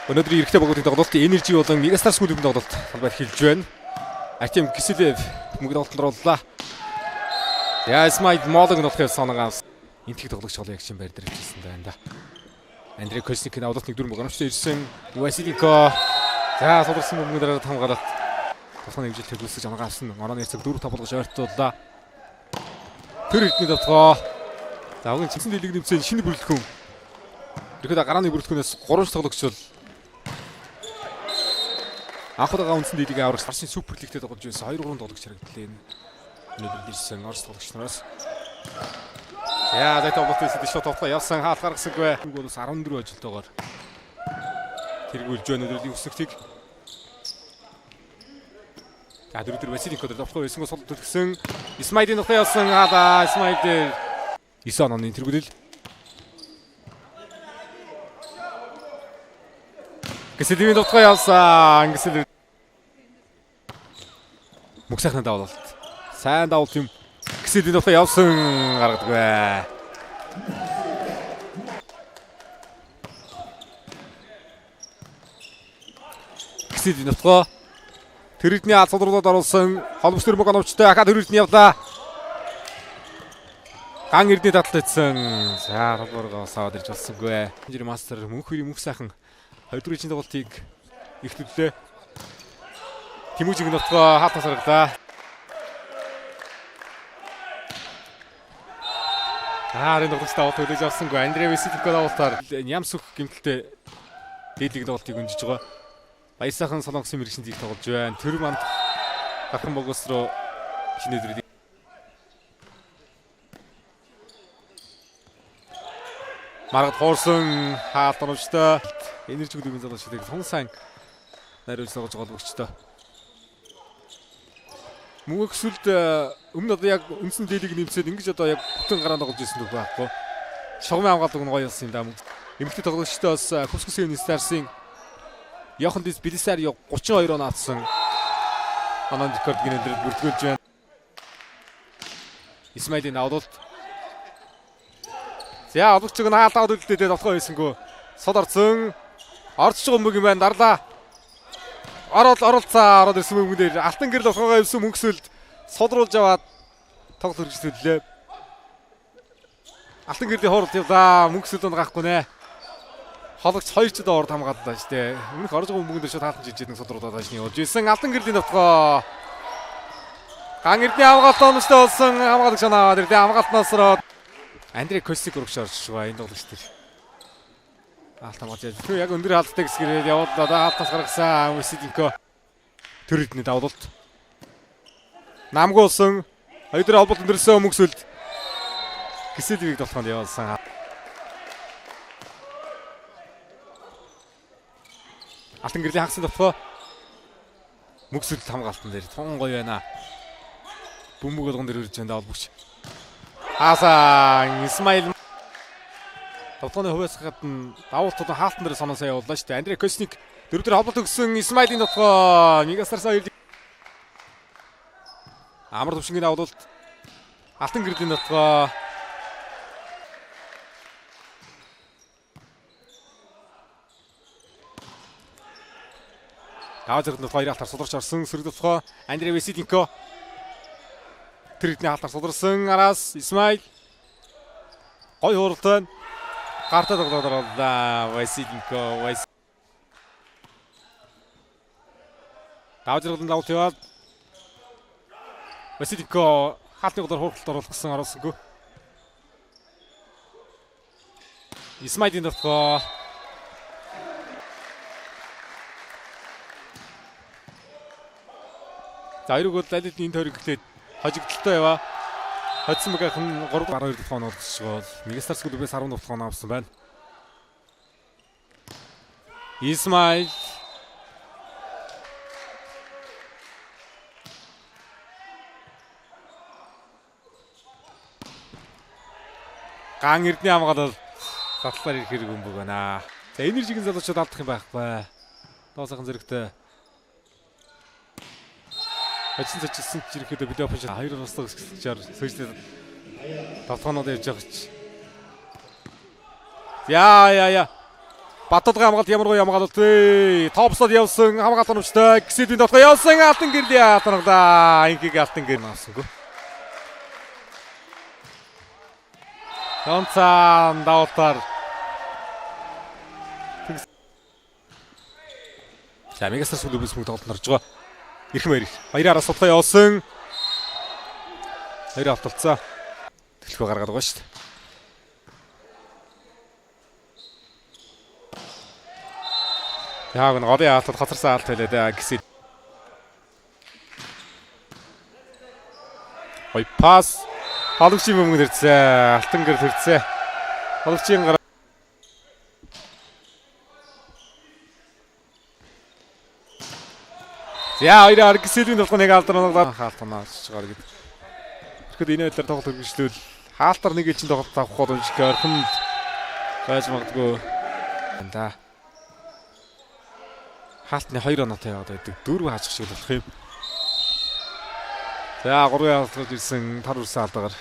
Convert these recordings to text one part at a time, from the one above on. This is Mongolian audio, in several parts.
Өнөөдрийн эрэгтэй богдын тоглолт Energy болон Megastars гүрийн тоглолт талбайд эхэлж байна. Артем Киселев мөнгө тоглолтод орлоо. Ясмайд Молог нутгийн санаагаас энтхийг тоглогч холоо яг чинь байр дээр хэлсэн байна да. Андрей Косник нь авдалт нэг дөрөв гоногчтой ирсэн. Василенко за сулрсан мөнгө дараа хамгаалалт. Тосгоны хэмжээлтэй хөлсөж амгаа авсан. Орооны эцэг 4-5 болгож ойртууллаа. Тэр хэдний давтгаа. За уг цэцэн дэлийг нэмсэн шинэ бүрэлдэхүүн. Ихэд гарааны бүрэлдэхүүнээс 3 тоглогч бол анхудаага үндсэн дэлийг аврагч Орсын супер лигтээ тоглож байсан 2-3 тоглогч харагдлаа. Өнөөдөр ирсэн Орос тоглогч нараас. Яа, зайтай болтойс дэш тоглох явсан хаалт гаргасангүй. Гол бас 14 ажилтайгаар тэргүүлж байна өнөөдрийн өсөлтийг. За дөрөв Василенко дээр давхраа байсан гол төлгсөн. Исмайдын нутгаа явсан хаалаа Исмайд 9 ононы тэргүүлэл. Киселевийн нутгаа явсан. Киселев мөх сайхан давуулт. Сайн давуулт юм. Киселевийн нутгаа явсан гаргадаг. Киселевийн нутгаа тэрэгний алцуулруудад оруулсан холбос төр мөг оновчтой ахад хөрөлтний явлаа. Ган эрдний татлагдсан. За толгооргоо саад ирж болсонгүй. Жир мастер мөнх хоёрын мөх сайхан 2 дуурайчийн тоглолтыг эхлүүллээ. Тимүжиг нутгаа хаалтаас харагдлаа. Энэ тоглолтод авах төлөж авсангүй. Андрей Василенко давуултаар Нямсүх гэмтэлтэй дээлийг тоглолтыг өнжиж байгаа. Баяр сайхан солонгосын мэрэгчэнд их тоглож байна. Тэр манд гархан богос руу шинэ өдрийг Маргад хоорсон хаалт оновчтой Energy гүрийн залуучуудыг тун сайн найруулж тоглож байгаа болгочтой. Мөнгө өсөлт өмнө одоо яг үндсэн дээлийг нэмсээд ингэж одоо яг бүтэн гараа тоглож ирсэн үг байхгүй. Шугамын хамгаалдаг нь гоё болсон юм да. Эмэгтэй тоглогчтой бас Хүсгэсийн Старсын Йохандис Билисар 32 он атсан. Анан рекорд гинэнд бүрдгүүлж байна. Исмайдын авдалт. За олгочиг нь хаалгаа үлдээдээ тоглох байсангүй. Сод орсон. Орж байгаа мөнгө юм байна. Дарлаа. Оролцоо ороод ирсэн мөнгөн дээр алтан гэрэл болохоо явсан мөнгөсөлд содруулж аваад тоглолт хэрэгжүүллээ. Алтан гэрлийн хооролт явлаа. Мөнгөсөлд гахгүй нэ. Хологч 2 ч доор хамгааллаа шүү дээ. Өмнөх орж байгаа мөнгөнд шууд хаалтан жижиг нэг содруулаад ажны явж ирсэн. Алтан гэрлийн давтгоо. Ган эрдний хамгаалт онцтой болсон. Хамгаалагч санаа эрдний хамгаалтнаас ороод Андрей Косник урагш орж байгаа энэ тоглогч тэр. Хаалтан гож яаж. Яг өндөр хаалттай гэсгэрээ явуулаад хаалтаас гаргасан Василенко. Тэр хэдний давуулт. Намгуулсан. Хоёроо холболт өндөрсөн мөнгөсөлд Киселевийг тоглоход явуулсан. Алтан гэрлийн хагасан давтгоо. Мөнгөсөлд хамгаалтан дээр тун гоё байна. Бөмбөг болгон дээр үрж байна олбогч. Хаасан Исмаил Тавтаны хувьас гадна давуултууд хаалтан дээр санаа сайн явууллаа шүү дээ. Андрей Косник 4 дээр холболт өгсөн Исмаилийн нутгаа Megastars хоёрыг амар төвшингийн давуулт алтан гэрлийн нутгаа Таажрын хоёр алтар суларч орсон сөрөг нутгаа Андрей Василенко тэр хэдний алтар суларсан араас Исмаил гой хууралт байна. Гартаа тоглоод оруулаа Василенко. Таажрын давуулт яваад Василенко хаалтны голоор хууралт оруулах гэсэн оруулсангүй. Исмаилийн нутгаа за хоёрыг бол алид энэ тойрог гэлээд хожигдолтой яваа. Хоцсон мэгийнхэн 3-12 тоглоом олдсож байгаа бол Megastars клубээс 10 тоглоом авсан байна. Исмаил Ган эрдний хамгаалал татлаар ирэх хэрэг өмбөг байна. За Energy-гийн залуучууд алдах юм байхгүй. Доосойхон зэрэгтэй Ажин зочилсан ч ирэхэд плей-офф шат 2 настаг гэсчээр сүүжлээ тавтгаанууд явж байгаа ч. Яа. Батталгын хамгаалт ямар гоё хамгаалалт вэ? Топслоод явсан хамгаалт оновчтой. Гисэдийн дотор явсан алтан гэрлийн хатнагдаа. Ингийг алтан гэр наасангүй. Тонцан давтар. За Мегастар сүлбэс мөнгө тоглолт нарж байгаа. Ирэх мээр. Баяр араас судлаа явсан. Баяр авталцаа. Төлхөө гаргаад байгаа шүү дээ. Яг нэг голын хаалтад хацарсан хаалт хэлээд гисэд. Ой пас. Халагчийн мөнгө төрцөө. Алтан гэр төрцөө. Халагчийн гар. За хоёроор гисэдийн толгой нэг алдарнаа хаалтнаа чигээр гээд. Тэгэхэд энэ байдлаар тоглолт хөргөжлөл хаалтар нэг ичэн тоглолт авах боломж орхинд байж магадгүй. Да. Хаалтны 2 оноотой яваад байдаг. 4 хаачих шиг болох юм. За 3 явуулж ирсэн тар үрсэн алдагаар.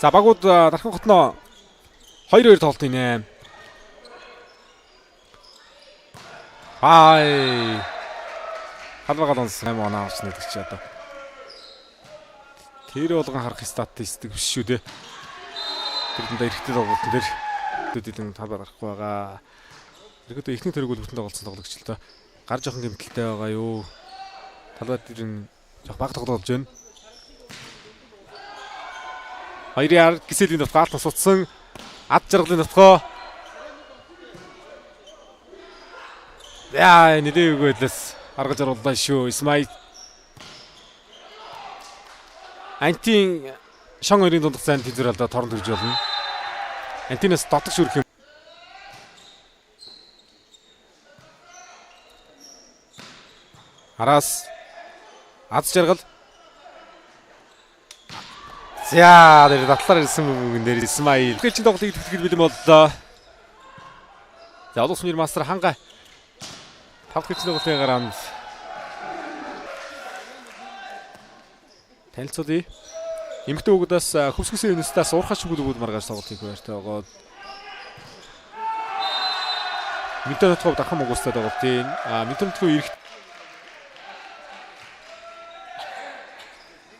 За багууд дархан хотноо 2-2 тоглолт инэ. Ай. Халбагаад онсон 8 оноо авч нэгч одоо. Тэр болгон харах статистик биш шүү дээ. Тэрэндээ эрэхтэй тоглолтын дээр дэдэн талбар гарахгүй байгаа. Тэгэхдээ эхний тэрэг үлбэртэн тоглолцсон тоглогч л та. Гар жоохон гэмтэлтэй байгаа юу. Талбар дээр нь жоох баг тоглож байна. Хоёрын гисэлийн дотор гаалт насуудсан. Ад жаргалын дотгоо. Яа, нэдээгөө лээс арга жаргаллаа шүү. Исмаил Антин шон хоёрын дундх зайд тэнцвэр алдаа торон төрж болно. Антинаас дотогш үрэх юм. Араас аз жаргал. За тэр татлаар ирсэн мөнгөн дээр Исмаил. Гэлчин тоглолтыг төвлөрөх бэлэн боллоо. За олон сүмэр мастер ханга 5 гэлчин тоглолтын гараанд танилцуулъя. Эмэгтэй хүүгүүдээс хөвсгөсөн юунистаас уурхач бүгд маргааш тоглолт хийх байртай байгаа. Мэдээ нутгав дахин могостой тоглолтын мэдээ нутгав ирэх.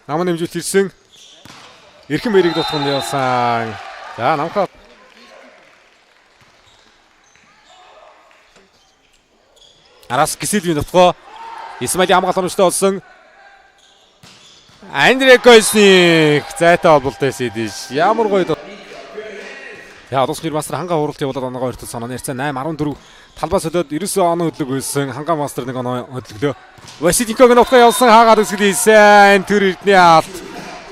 Намын нэмжүүлэлт ирсэн. Эрхэм мэрийг дутганд явсан. За намхаа. Араас гисэдийн дутгоо. Исмаили хамгаалт оновчтой болсон. Андрей Койсник зайтай холболтой сэдэж ямар гоё. Яа одоос нэр мастер ханга хуралт явуулаад оноогоо өртөл санаа ярьцаа 8-14 талбай солиод 99 оноо хөдлөг байсан. Ханга мастер 1 оноо хөдлөглөө. Васидиког нутгаа явсан хаагаад үсгэл ийсэн. Тэр эрдний алт.